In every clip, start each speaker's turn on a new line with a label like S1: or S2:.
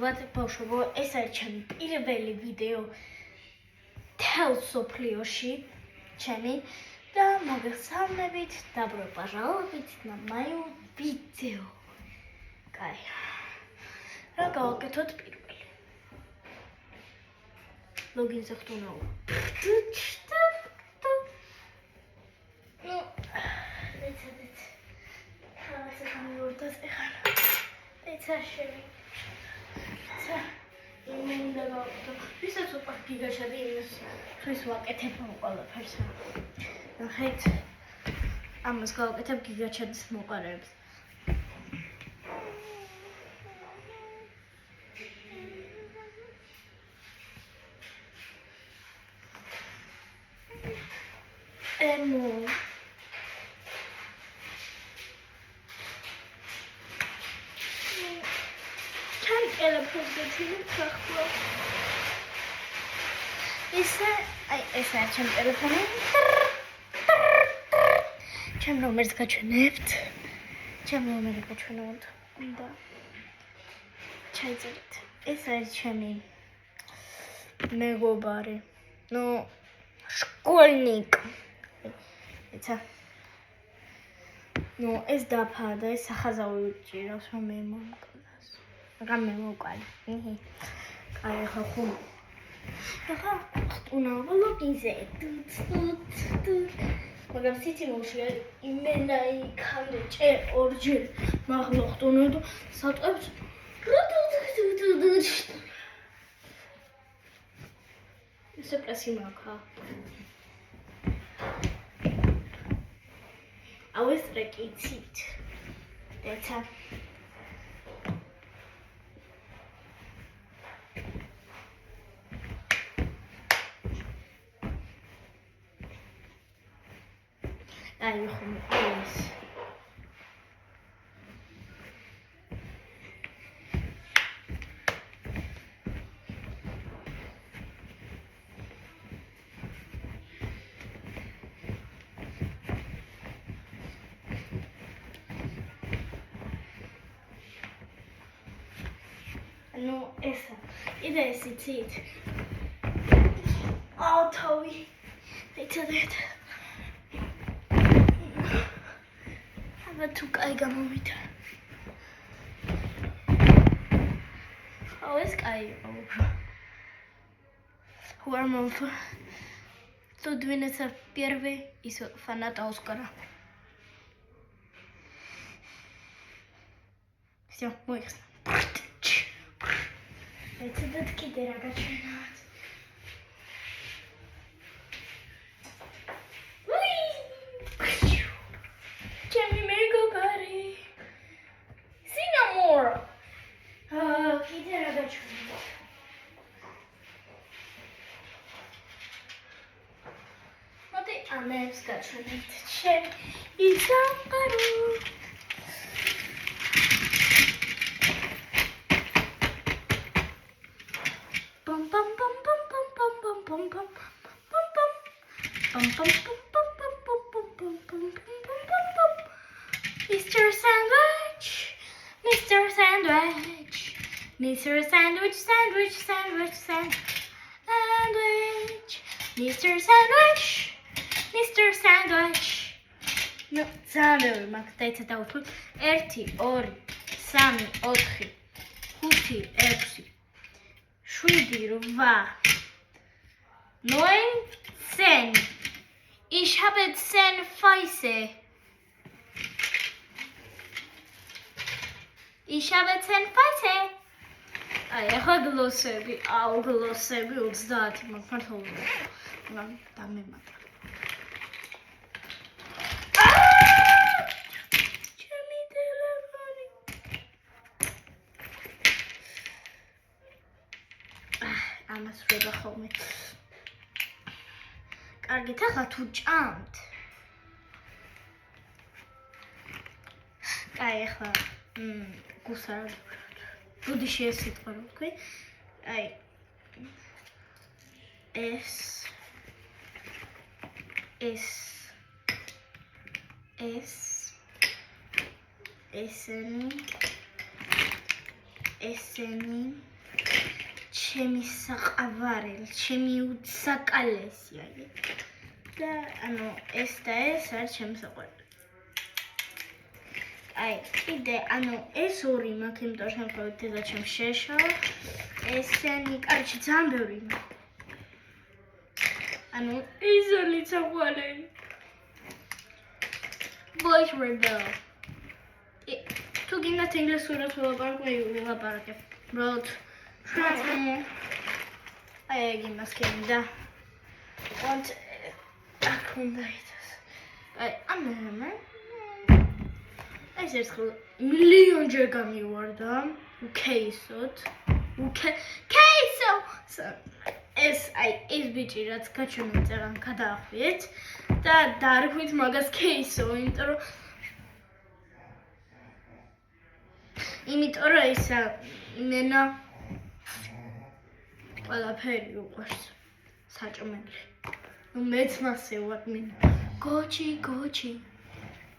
S1: ბავშვებო, ეს არის ჩემი პირველი ვიდეო თელ სოფლიოში ჩემი და მოგესალმებით, добро пожаловать на мою видео. კაი. რა გავაკეთოთ პირველი? ლოგინზე ხტუნაო. ეცადეთ. რაღაცა გამიორდას ეხლა. ეცაშები. იმენდა გავაკეთო. ვისაც უყვართ გიგაჩადი იმას ხრის ვაკეთებ ყველაფერს. ნახეთ. ამას გავაკეთებ გიგაჩადის მოყარებს. ემო ტელეფონს გეჩვენებ ახლა. ესე არის ჩემი ტელეფონი. ჩემ ნომერს გაჩვენებთ. ჩემ ნომერი გაჩვენოთ. და ჩაიწერეთ. ეს არის ჩემი მეგობარი. школьник. ეცა. ეს დაფა და ეს სახაზავი უჭირავს რომ მე მომკლას. მაგრამ მე მოვყალი. კაი, ახლა ხომ. ახლა ხტუნაო ლოგინზე. მაგრამ სიტიმოში იმენა იქამდე ორჯერ მაღლა ხტუნო და სატყებს. ესე პრესი მაქა. აუეს ტრეკი იცით. ეცა. აი ხომ ეს. ესა. იდა ეს იცით. თავი. ეცადეთ. აბა თუ კაი გამომიდა. ეს კაი. Хуармов. Тут винится первый из фаната Оскара. Все, мой. Это датки дорого чинать. Чем мега пари. Синамор. Киде дорого чинать. Вот и она скачивает. Чем и запару. Mr. Sandwich, Mr. Sandwich, Mr. Sandwich, Sandwich, Sandwich, Sandwich, Mr. Sandwich, Mr. Sandwich. No, Sandwich, მაგდაიცა დავუშვით 1 2 3 4 5 6 7 8 9 10. Ich habe 10 Fäuste. Ich habe 10 Fäuste. ახლა გლოსები, გლოსები 30 მაგმართოვია. მაგრამ დამემატა. ჩემი ტელეფონი. ამას ვება ხოლმე. კარგით, ახლა თუ ჭამთ. კაი, ახლა გუსარ ბუდიში ეს სიტყვა რო თქვი. აი ესენი ესენი ჩემი საყვარელი, ჩემი უსაკალესია. და ანუ ეს და ეს არის ჩემი საყვარელი. აი, კიდე, ანუ ეს ორი მაქვს, იმიტომ რომ შემთხვევით დედა ჩემს შეეშალა. ესენი, კარჩი ძალიან ბევრი მაქვს. ანუ ისორი საყვარელი. Voice rebel. თუ გინდათ ინგლისურად ვილაპარაკებ. But აი იმას კიდე. Und აკუნდაიტას. აი ამერმე ეს ერთხელ მილიონჯერ გამივარდა უკეისოდ. კეისო! ეს ბიჭი რაც გაჩვენეთ წერან გადაახვიეთ და დაარქვით მაგას კეისო, იმიტომ რომ ისა მენა ყველაფერი უყვარს საჭმელი. ნუ მეც მასე ვარ მინა. გოჩი.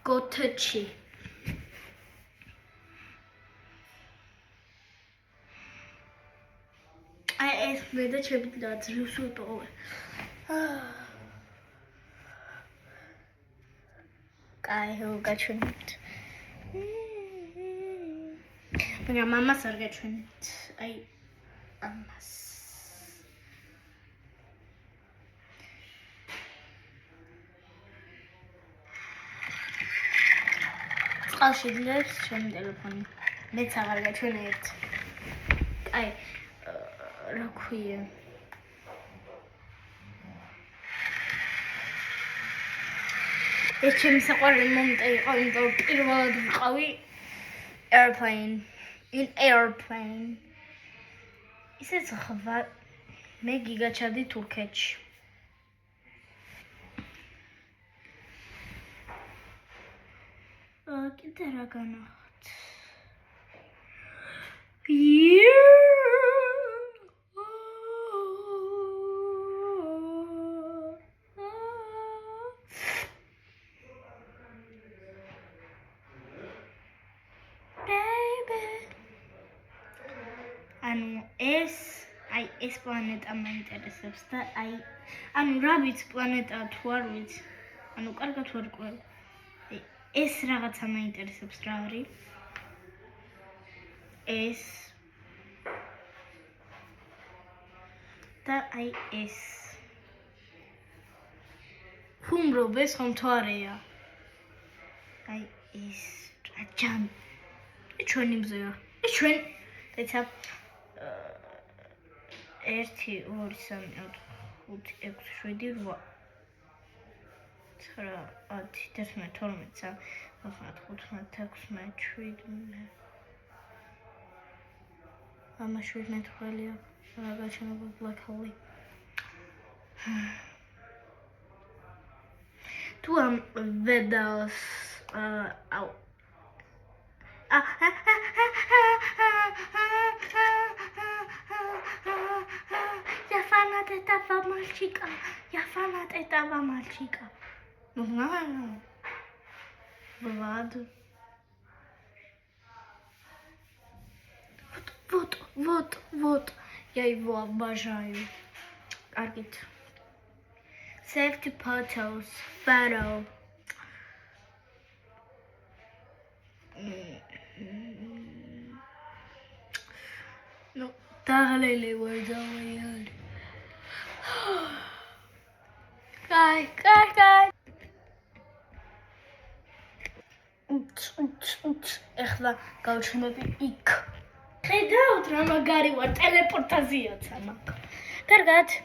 S1: გოთჩი. აი ეს მე და ჩემი დაძრევს ვიპოვე. კაი, გაჩვენეთ. მაგრამ მამას არ გაჩვენეთ. აი ამას. წყალში დლებს ჩემი ტელეფონი. მეც აღარ გაჩვენეთ. აი რა ქვია? ეს ჩემი საყვარელი მომენტი იყო, იმიტომ რომ პირველად ვიყავი airplane. ისეც ხვა მე გიგაჩადი თურქეთში. კიდე რა განახოთ? ეს პლანეტა მაინტერესებს და ანუ რა ვიცი პლანეტაა თუ არ ვიცი. ანუ კარგად ვარ ყველა. ეს რაღაცა მაინტერესებს რა არის? ეს და ეს. ხუმრობეს ხომ თუ არაა? ეს რაჯან. ეს ჩვენი მზეა. ეს ჩვენ ეცა 1 2 3 4 5 6 7 8 9 10 11 12 13 15 16 ამაში მეტყველია რა გაჩვენება black hole. თუ ამ ვედას Я фанат этого мальчика. Ну знаю. Влад. Вот. Я его обожаю. Аргит. Safety photos. Photo. Ну, تعالي ويداوي. Guy. ეხლა გავჩვენები იქ. ხედავთ რა მაგარი ვარ, ტელეპორტაციაცა მაქვს. კარგად.